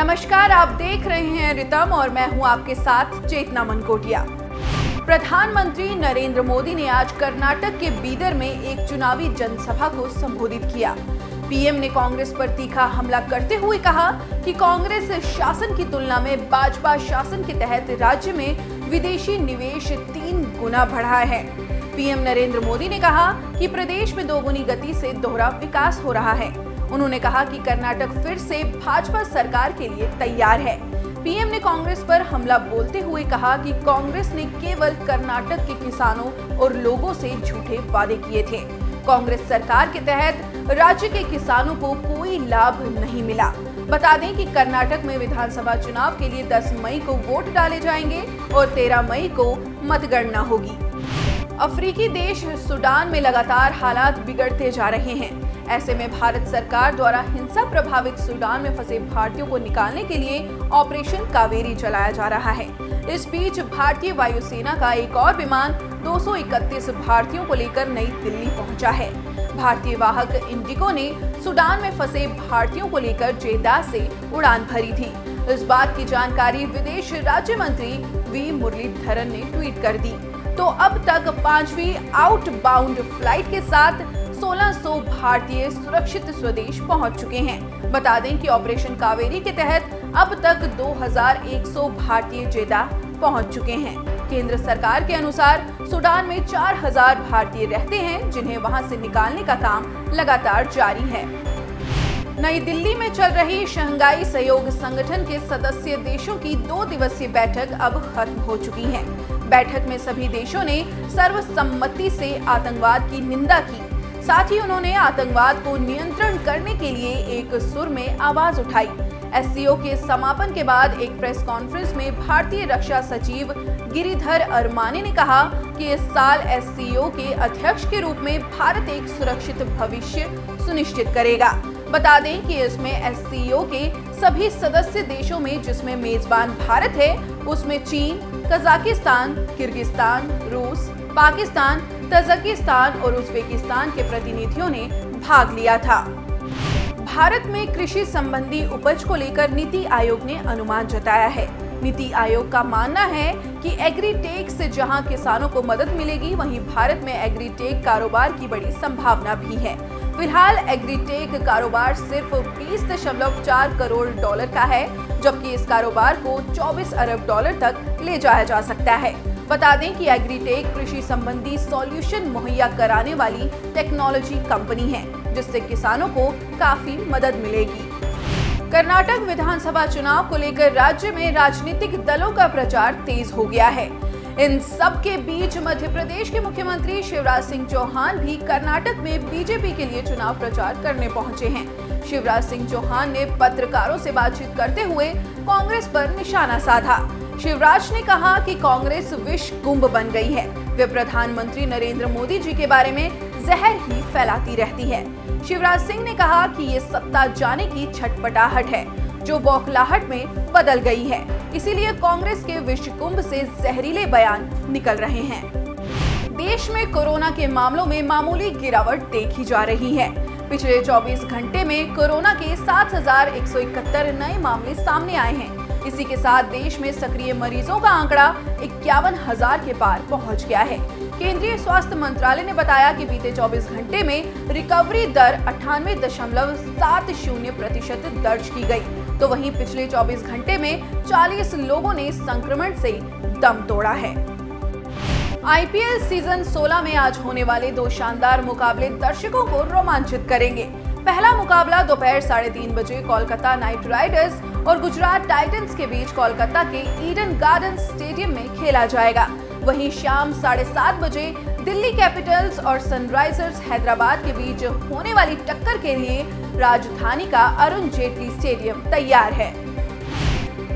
नमस्कार, आप देख रहे हैं रितम और मैं हूं आपके साथ चेतना मनकोटिया। प्रधानमंत्री नरेंद्र मोदी ने आज कर्नाटक के बीदर में एक चुनावी जनसभा को संबोधित किया। पीएम ने कांग्रेस पर तीखा हमला करते हुए कहा कि कांग्रेस शासन की तुलना में भाजपा शासन के तहत राज्य में विदेशी निवेश 3 गुना बढ़ा है। पीएम नरेंद्र मोदी ने कहा कि प्रदेश में दोगुनी गति से दोहरा विकास हो रहा है। उन्होंने कहा कि कर्नाटक फिर से भाजपा सरकार के लिए तैयार है। पीएम ने कांग्रेस पर हमला बोलते हुए कहा कि कांग्रेस ने केवल कर्नाटक के किसानों और लोगों से झूठे वादे किए थे। कांग्रेस सरकार के तहत राज्य के किसानों को कोई लाभ नहीं मिला। बता दें कि कर्नाटक में विधानसभा चुनाव के लिए 10 मई को वोट डाले जाएंगे और 13 मई को मतगणना होगी। अफ्रीकी देश सूडान में लगातार हालात बिगड़ते जा रहे हैं। ऐसे में भारत सरकार द्वारा हिंसा प्रभावित सूडान में फंसे भारतीयों को निकालने के लिए ऑपरेशन कावेरी चलाया जा रहा है। इस बीच भारतीय वायुसेना का एक और विमान 231 भारतीयों को लेकर नई दिल्ली पहुंचा है। भारतीय वाहक इंडिगो ने सूडान में फंसे भारतीयों को लेकर जेद्दा से उड़ान भरी थी। इस बात की जानकारी विदेश राज्य मंत्री वी मुरलीधरन ने ट्वीट कर दी। तो अब तक 5वीं आउटबाउंड फ्लाइट के साथ 1600 भारतीय सुरक्षित स्वदेश पहुंच चुके हैं। बता दें कि ऑपरेशन कावेरी के तहत अब तक 2100 भारतीय जेद्दा पहुंच चुके हैं। केंद्र सरकार के अनुसार सूडान में 4000 भारतीय रहते हैं, जिन्हें वहां से निकालने का काम लगातार जारी है। नई दिल्ली में चल रही शंघाई सहयोग संगठन के सदस्य देशों की 2 दिवसीय बैठक अब खत्म हो चुकी है। बैठक में सभी देशों ने सर्वसम्मति से आतंकवाद की निंदा की। साथ ही उन्होंने आतंकवाद को नियंत्रण करने के लिए एक सुर में आवाज उठाई। एससीओ के समापन के बाद एक प्रेस कॉन्फ्रेंस में भारतीय रक्षा सचिव गिरिधर अरमाने ने कहा कि इस साल एससीओ के अध्यक्ष के रूप में भारत एक सुरक्षित भविष्य सुनिश्चित करेगा। बता दें कि इसमें एससीओ के सभी सदस्य देशों में, जिसमें मेजबान भारत है, उसमें चीन, कजाकिस्तान, किर्गिस्तान, रूस, पाकिस्तान, तजाकिस्तान और उज्बेकिस्तान के प्रतिनिधियों ने भाग लिया था। भारत में कृषि संबंधी उपज को लेकर नीति आयोग ने अनुमान जताया है। नीति आयोग का मानना है कि एग्रीटेक से जहां किसानों को मदद मिलेगी, वहीं भारत में एग्रीटेक कारोबार की बड़ी संभावना भी है। फिलहाल एग्रीटेक कारोबार सिर्फ $20.4 करोड़ का है, जबकि इस कारोबार को $24 अरब तक ले जाया जा सकता है। बता दें कि एग्रीटेक कृषि संबंधी सॉल्यूशन मुहैया कराने वाली टेक्नोलॉजी कंपनी है, जिससे किसानों को काफी मदद मिलेगी। कर्नाटक विधानसभा चुनाव को लेकर राज्य में राजनीतिक दलों का प्रचार तेज हो गया है। इन सब के बीच मध्य प्रदेश के मुख्यमंत्री शिवराज सिंह चौहान भी कर्नाटक में बीजेपी के लिए चुनाव प्रचार करने पहुंचे हैं। शिवराज सिंह चौहान ने पत्रकारों से बातचीत करते हुए कांग्रेस पर निशाना साधा। शिवराज ने कहा कि कांग्रेस विष कुंभ बन गई है। वे प्रधानमंत्री नरेंद्र मोदी जी के बारे में जहर ही फैलाती रहती है। शिवराज सिंह ने कहा कि ये सत्ता जाने की छटपटाहट है, जो बौखलाहट में बदल गई है। इसीलिए कांग्रेस के विष कुंभ से जहरीले बयान निकल रहे हैं। देश में कोरोना के मामलों में मामूली गिरावट देखी जा रही है। पिछले 24 घंटे में कोरोना के 7171 नए मामले सामने आए हैं। इसी के साथ देश में सक्रिय मरीजों का आंकड़ा 51,000 के पार पहुंच गया है। केंद्रीय स्वास्थ्य मंत्रालय ने बताया कि बीते 24 घंटे में रिकवरी दर 98.70% दर्ज की गई, तो वहीं पिछले 24 घंटे में 40 लोगों ने संक्रमण से दम तोड़ा है। आईपीएल सीजन 16 में आज होने वाले 2 शानदार मुकाबले दर्शकों को रोमांचित करेंगे। पहला मुकाबला दोपहर 3:30 बजे कोलकाता नाइट राइडर्स और गुजरात टाइटंस के बीच कोलकाता के ईडन गार्डन्स स्टेडियम में खेला जाएगा। वहीं शाम 7:30 बजे दिल्ली कैपिटल्स और सनराइजर्स हैदराबाद के बीच होने वाली टक्कर के लिए राजधानी का अरुण जेटली स्टेडियम तैयार है।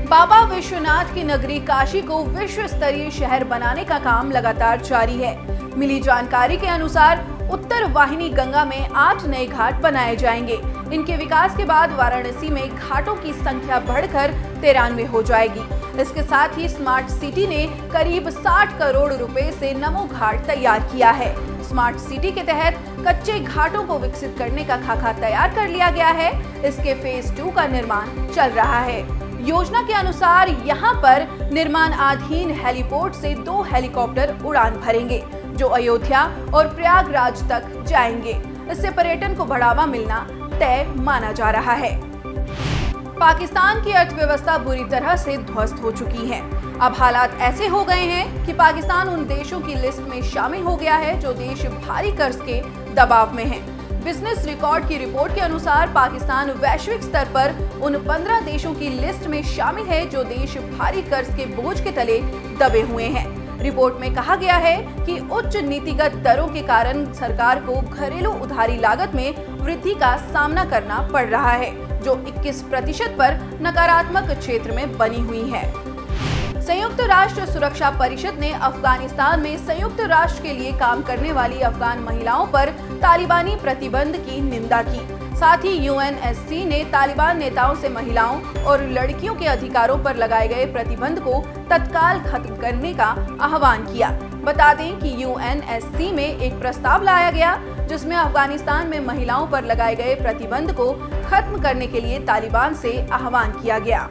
बाबा विश्वनाथ की नगरी काशी को विश्व स्तरीय शहर बनाने का काम लगातार जारी है। मिली जानकारी के अनुसार उत्तर वाहिनी गंगा में 8 नए घाट बनाए जाएंगे। इनके विकास के बाद वाराणसी में घाटों की संख्या बढ़कर 93 हो जाएगी। इसके साथ ही स्मार्ट सिटी ने करीब 60 करोड़ रुपए से नमो घाट तैयार किया है। स्मार्ट सिटी के तहत कच्चे घाटों को विकसित करने का खाका तैयार कर लिया गया है। इसके फेज 2 का निर्माण चल रहा है। योजना के अनुसार यहां पर निर्माणाधीन हेलीपोर्ट से 2 हेलीकॉप्टर उड़ान भरेंगे जो अयोध्या और प्रयागराज तक जाएंगे। इससे पर्यटन को बढ़ावा मिलना तय माना जा रहा है। पाकिस्तान की अर्थव्यवस्था बुरी तरह से ध्वस्त हो चुकी है। अब हालात ऐसे हो गए हैं कि पाकिस्तान उन देशों की लिस्ट में शामिल हो गया है जो देश भारी कर्ज के दबाव में है। बिजनेस रिकॉर्ड की रिपोर्ट के अनुसार पाकिस्तान वैश्विक स्तर पर उन 15 देशों की लिस्ट में शामिल है जो देश भारी कर्ज के बोझ के तले दबे हुए हैं। रिपोर्ट में कहा गया है कि उच्च नीतिगत दरों के कारण सरकार को घरेलू उधारी लागत में वृद्धि का सामना करना पड़ रहा है जो 21% पर नकारात्मक क्षेत्र में बनी हुई है। संयुक्त राष्ट्र सुरक्षा परिषद ने अफगानिस्तान में संयुक्त राष्ट्र के लिए काम करने वाली अफगान महिलाओं पर तालिबानी प्रतिबंध की निंदा की। साथ ही यूएनएससी ने तालिबान नेताओं से महिलाओं और लड़कियों के अधिकारों पर लगाए गए प्रतिबंध को तत्काल खत्म करने का आह्वान किया। बता दें कि यूएनएससी में एक प्रस्ताव लाया गया जिसमें अफगानिस्तान में महिलाओं पर लगाए गए प्रतिबंध को खत्म करने के लिए तालिबान से आह्वान किया गया।